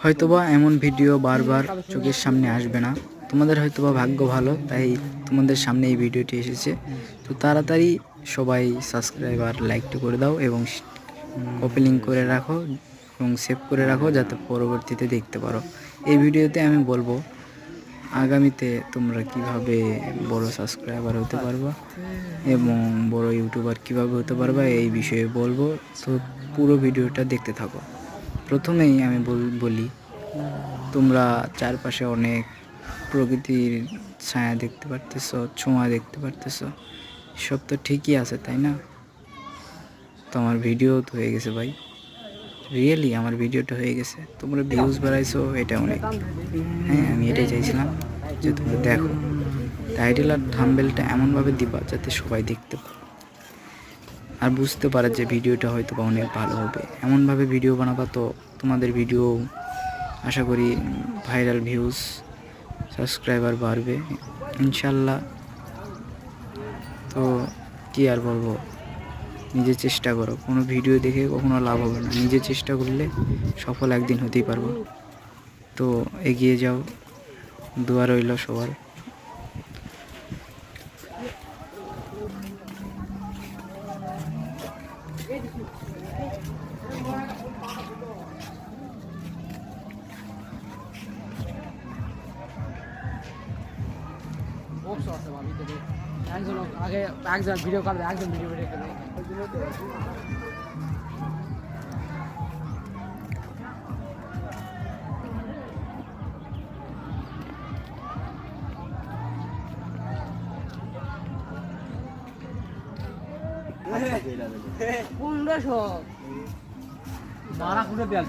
হয়তোবা এমন ভিডিও বারবার চোখের সামনে আসবে না। তোমাদের হয়তোবা ভাগ্য ভালো, তাই তোমাদের সামনে এই ভিডিওটি এসেছে। তো তাড়াতাড়ি সবাই সাবস্ক্রাইব আর লাইকটা করে দাও এবং কপি লিঙ্ক করে রাখো এবং সেভ করে রাখো, যাতে পরবর্তীতে দেখতে পারো। এই ভিডিওতে আমি বলবো আগামীতে তোমরা কিভাবে বড় সাবস্ক্রাইবার হতে পারবা এবং বড় ইউটিউবার কিভাবে হতে পারবা এই বিষয়ে বলবো। তো পুরো ভিডিওটা দেখতে থাকো। প্রথমেই আমি বলি, তোমরা চারপাশে অনেক প্রকৃতির ছায়া দেখতে পারতেছো, ছোঁয়া দেখতে পারতেছো, সব তো ঠিকই আছে, তাই না? তো আমার ভিডিও তো হয়ে গেছে ভাই, রিয়েলি আমার ভিডিওটা হয়ে গেছে। তোমরা ভিউজ বাড়াইছো, এটা অনেক। হ্যাঁ, আমি এটাই চাইছিলাম যে তোমরা দেখো। টাইটেল আর থাম্বনেলটা এমনভাবে দিবা যাতে সবাই দেখতে পারে আর বুঝতে পারে যে ভিডিওটা হয়তো বা অনেক ভালো হবে। এমনভাবে ভিডিও বানাবা তো তোমাদের ভিডিও আশা করি ভাইরাল ভিউজ, সাবস্ক্রাইবার বাড়বে ইনশাল্লাহ। তো কি আর বলবো, নিজে চেষ্টা করো। কোনো ভিডিও দেখে কখনো লাভ হবে না, নিজে চেষ্টা করলে সফল একদিন হতেই পারবো। তো এগিয়ে যাও, দোয়া রইল সবার। একজন আগে একজন ভিডিও করবে, একজন ভিডিও রেখে দেয়। কোনটা সব মারা খুঁড়ে দেওয়া